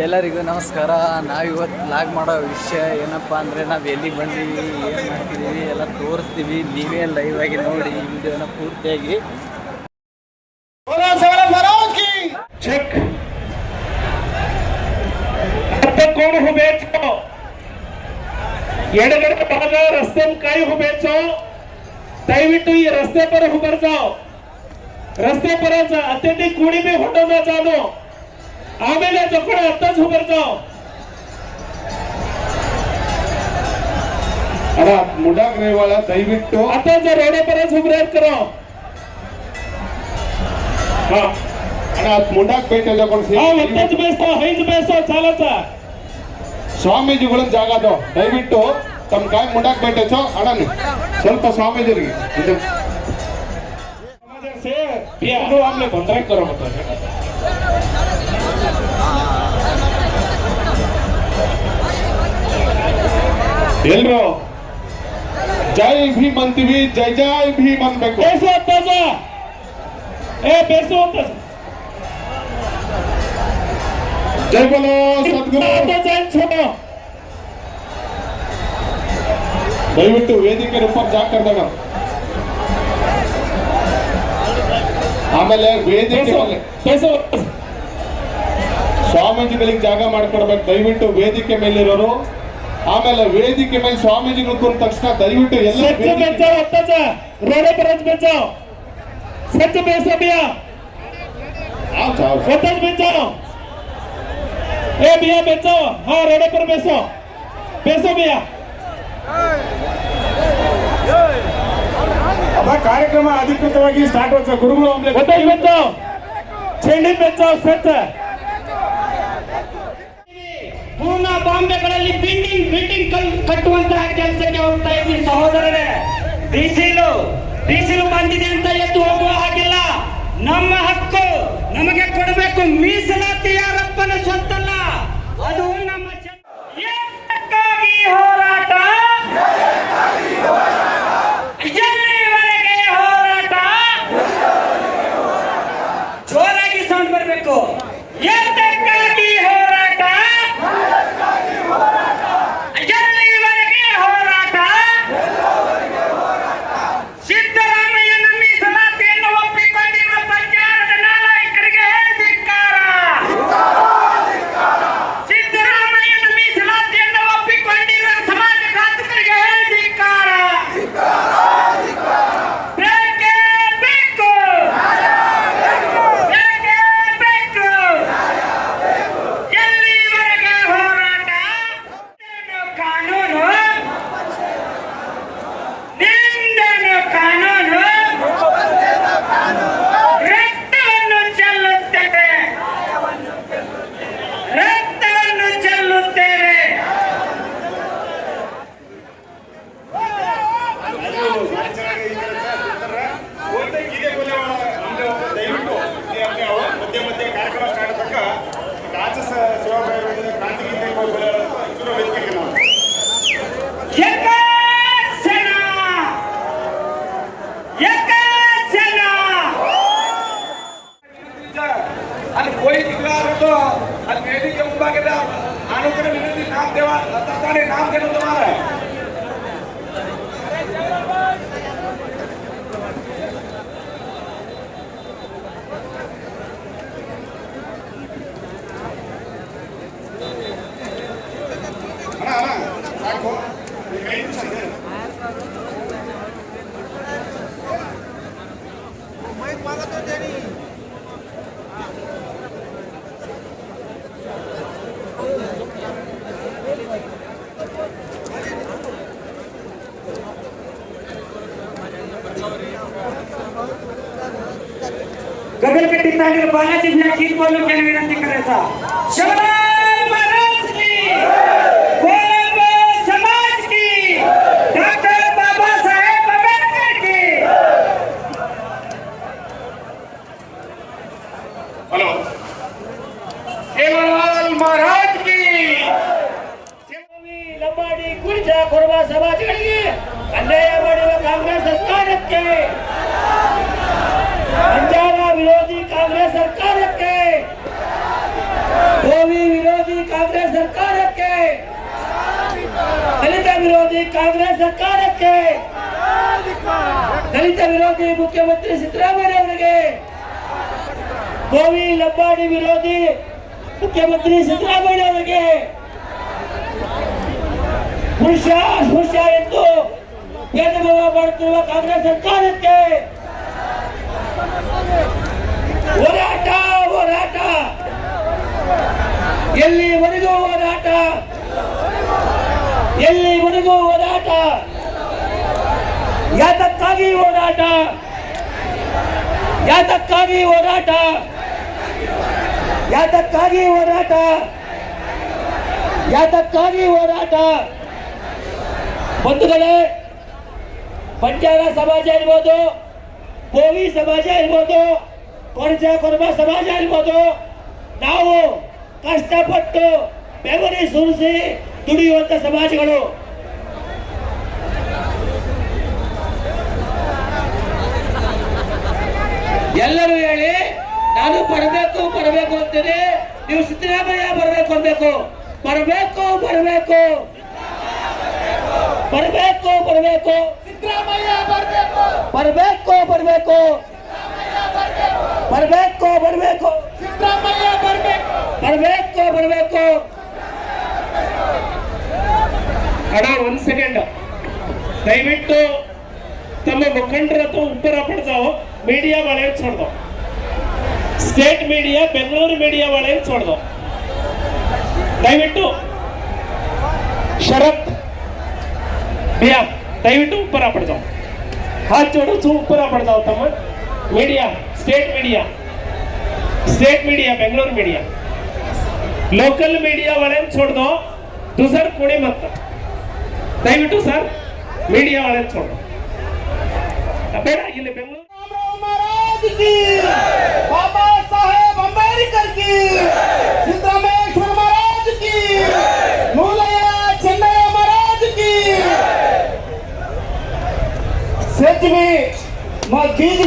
ಎಲ್ಲರಿಗೂ ನಮಸ್ಕಾರ. ನಾವಿವತ್ತು ಲಾಗ್ ಮಾಡೋ ವಿಷಯ ಏನಪ್ಪ ಅಂದರೆ ನಾವು ಎಲ್ಲಿ ಬಂದೀವಿ, ಏನು ಮಾಡ್ತಿದ್ದೀವಿ ಎಲ್ಲ ತೋರಿಸ್ತೀವಿ. ನೀವೇ ಲೈವ್ ಆಗಿ ನೋಡಿ ಈ ವಿಡಿಯೋನ ಪೂರ್ತಿಯಾಗಿ. ಚೆಕ್ कोण उभेचो ಎಡಗಡೆ ಭಾಗ ರಸ್ತೆ ಕಾಯಿ ಉಭेचो ದಯವಿಟ್ಟು ಈ ರಸ್ತೆ पर उभर जाओ. रस्ते पर अत्यधिक कोणी बी ಹೊಟ್ಟೋದ जानो ಆಮೇಲೆ ಜೊಕಡ ಅತ್ತच उभर जाओ. ಅರ मुंडाग्रे वाला ದಯವಿಟ್ಟು ಅತ್ತच रोड पर उभे करो. हां अरे मुंडाक बैठे जकोण सी अत्तच बेसो हैज बेसो चालाचा ಸ್ವಾಮೀಜಿಗಳ ಜಾಗ ಅದು ದಯವಿಟ್ಟು ತಮ್ಮ ಕಾಯಿ ಮುಂಡಾಕ್ बैठेचो ಅಡನೆ ಸ್ವಲ್ಪ ಸ್ವಾಮೀಜಿರಿಗೆ ಇದು से बियानो हमने बंदरे करो मत ಎಲ್ಲರೂ ಜೈ ಭೀಮ್ ಅಂತೀವಿ, ಜೈ ಜೈ ಭೀಮ್ ಅನ್ಬೇಕು. ಬೇಸು ಅತ್ತಾಜ ಬೇಸು ಅಂತ जय बोलो सद्गुरु ದಯವಿಟ್ಟು ವೇದಿಕೆ ರೂಪ ಜಾಕರ್ದಾಗ ಆಮೇಲೆ ವೇದಿಕೆ ಸ್ವಾಮೀಜಿಗಳಿಗೆ ಜಾಗ ಮಾಡ್ಕೊಡ್ಬೇಕು. ದಯವಿಟ್ಟು ವೇದಿಕೆ ಮೇಲಿರೋರು ಆಮೇಲೆ ವೇದಿಕೆ ಮೇಲೆ ಸ್ವಾಮೀಜಿಗಳು ಕೂತ ತಕ್ಷಣ ದಯವಿಟ್ಟು ಎಲ್ಲ ए भैया बेचो. हाँ रोड पर बेचो बेचो भैया. अब कार्यक्रम अधिकृतವಾಗಿ ಸ್ಟಾರ್ಟ್ ಆಗುತ್ತೆ. ಗುರುಗಳು ಒಮ್ಮೆ ಗೊತ್ತಾಗಿ ಬೆಚ್ಚೋ ಚೆಂಡಿ ಬೆಚ್ಚೋ ಸೆಟ್ ಪೂನಾ ಬಾಂಬೆಗಳಲ್ಲಿ ಬಿಲ್ಡಿಂಗ್ ಕಟ್ಟುವಂತಹ ಕೆಲಸಕ್ಕೆ ಹೋಗ್ತಾ ಇದ್ದೀವಿ ಸಹೋದರರೇ. ಡಿಸಿಲು ಬಂದಿದೆ ಅಂತ ಎದ್ದು ಹೋಗುವ ಹಾಗಿಲ್ಲ. ನಮ್ಮ ಹಕ್ಕು ನಮಗೆ ಕೊಡಬೇಕು. ಮೀಸಲಾತಿ ಯಾರಪ್ಪನ ಸ್ವತ್ತಲ್ಲ, ಅದು ನಮ್ಮ ಏಕಕ್ಕಾಗಿ ಹೋರಾಟ, ಎಲ್ಲಿವರೆಗೆ ಹೋರಾಟ. ಜೋರಾಗಿ ಸೌಂಡ್ ಬರಬೇಕು. ಏಕಕ್ಕಾಗಿ ಹೋರಾಟ, ಎಲ್ಲಿವರೆಗೆ ಹೋರಾಟ. ಸಿದ್ದರಾಮಯ್ಯನ ಮೀಸಲಾತಿಯನ್ನು ಒಪ್ಪಿಕೊಂಡಿರುವ ಪಂಚಾಯತ್ ನಾಯಕರಿಗೆ ಧಿಕ್ಕಾರ. ಸಿದ್ದರಾಮಯ್ಯನ ಮೀಸಲಾತಿಯನ್ನು ಒಪ್ಪಿಕೊಂಡಿರುವ ಸಮಾಜಘಾತಕರಿಗೆ ಧಿಕ್ಕಾರ. ಬೇಕೇ ಬೇಕು, ಬೇಕೇ ಬೇಕು. ಎಲ್ಲಿವರೆಗೆ ಹೋರಾಟ. ಕಾನೂನು ನಿಂದನು ಕಾನೂನು ರಕ್ತವನ್ನು ಚೆಲ್ಲುತ್ತದೆ, ರಕ್ತವನ್ನು ಚೆಲ್ಲುತ್ತೇವೆ. ಮಧ್ಯ ಮಧ್ಯ ಕಾರ್ಯಕ್ರಮ ಸ್ಟಾರ್ಟ್ ತನಕ ರಾಜ್ಯ ಸೇವಾ ಕ್ರಾಂತಿಗಿಂತ ವೇದಿಕೆ ನಾವು ಅಲ್ಲಿ कोई दिखला रहा तो ಅಲ್ಲಿ ವೇದಿಕೆ ಮುಂಭಾಗದ ಆನುಕೂಲ ವಿನಂತಿ ನಾಮ ದೇವ ತತ್ತಾನೆ ನಾಮ ದೇವ तुम्हारा ಅಣ್ಣ ಸಾಕು ಕೈ ಮುಗಿಸಿದೆ ಮೈಕ್ ಮಾಗतो देनी गगनपेटी तालीर बालाजी गीत बोलून त्यांना विनंती करायचा. शिवराय महाराज की, गोरबा समाज की, डॉक्टर बाबासाहेब आंबेडकर की. हेलो शिवराय महाराज की. लंबाडी कुर्चा गोरबा समाजಗಳಿಗೆ ಅನ್ಯಾಯ ಮಾಡಿರುವ ಕಾಂಗ್ರೆಸ್ ಸರ್ಕಾರಕ್ಕೆ, ಅಂಜಾರ ವಿರೋಧಿ ಕಾಂಗ್ರೆಸ್ ದಲಿತ ವಿರೋಧಿ ಮುಖ್ಯಮಂತ್ರಿ ಸಿದ್ದರಾಮಯ್ಯ ಅವರಿಗೆ, ಗೋವಿ ಲಂಬಾಣಿ ವಿರೋಧಿ ಮುಖ್ಯಮಂತ್ರಿ ಸಿದ್ದರಾಮಯ್ಯ ಅವರಿಗೆ, ಪುರುಷ ಸ್ಪೃಶ್ಯ ಎಂದು ಭೇದ ಭಾವ ಮಾಡುತ್ತಿರುವ ಕಾಂಗ್ರೆಸ್ ಸರ್ಕಾರಕ್ಕೆ ಹೋರಾಟ ಹೋರಾಟ, ಎಲ್ಲಿವರೆಗೂ ಹೋರಾಟ, ಎಲ್ಲಿವರೆಗೂ ಹೋರಾಟ, ಯಾತಕ್ಕಾಗಿ ಹೋರಾಟ, ಯಾತಕ್ಕಾಗಿ ಹೋರಾಟ, ಯಾತಕ್ಕಾಗಿ ಹೋರಾಟ, ಯಾತಕ್ಕಾಗಿ ಹೋರಾಟ. ಬಂಧುಗಳೇ, ಬಂಜಾರ ಸಮಾಜ ಇರ್ಬೋದು, ಗೋವಿ ಸಮಾಜ ಇರ್ಬೋದು, ಕೊರಜ ಕೊರಬ ಸಮಾಜ ಇರ್ಬೋದು, ನಾವು ಕಷ್ಟಪಟ್ಟು ಬೆವರಿ ಸುರಿಸಿ ದುಡಿಯುವಂತ ಸಮಾಜಗಳು. ಎಲ್ಲರೂ ಹೇಳಿ ನಾನು ಬರಬೇಕು ಬರಬೇಕು ಅಂತೀನಿ, ನೀವು ಸಿದ್ದರಾಮಯ್ಯ ಬರಬೇಕು ಅನ್ಬೇಕು. ಬರಬೇಕು ಬರಬೇಕು ಬರಬೇಕು ಬರಬೇಕು ಸಿದ್ದರಾಮಯ್ಯ ಬರಬೇಕು, ಬರಬೇಕು ಬರಬೇಕು ಬರಬೇಕು ಬರಬೇಕು ಸಿದ್ದರಾಮಯ್ಯ ಬರಬೇಕು. ಬರಬೇಕು ಬರಬೇಕು. ಅಣ್ಣ ಒಂದ್ ಸೆಕೆಂಡ್, ದಯವಿಟ್ಟು ತಮ್ಮ ಮುಖಂಡರ ಅಥವಾ ಉತ್ತರ ಪಡೆದಾವು मीडिया वाले छोड़ दो, स्टेट मीडिया बेंगलुरु मीडिया वाले छोड़ दो. दयविಟ್ಟು शरत भैया दयविಟ್ಟು ऊपर पड़ जाओ, हाथ जोड़ो सो ऊपर पड़ जाओ. तम media state media Bengaluru media local media वाले छोड़ दो, दूसर कोणी मत. दयविಟ್ಟು सर मीडिया वाले छोड़ दो. ಬೇಡ ಇಲ್ಲಿ ಬೆಂಗಳೂರು महाराज की, बाबा साहेब अंबेडकर की, सिद्धरामेश्वर महाराज की, मूलया ಚೆನ್ನಯ್ಯ महाराज की. सच में बीज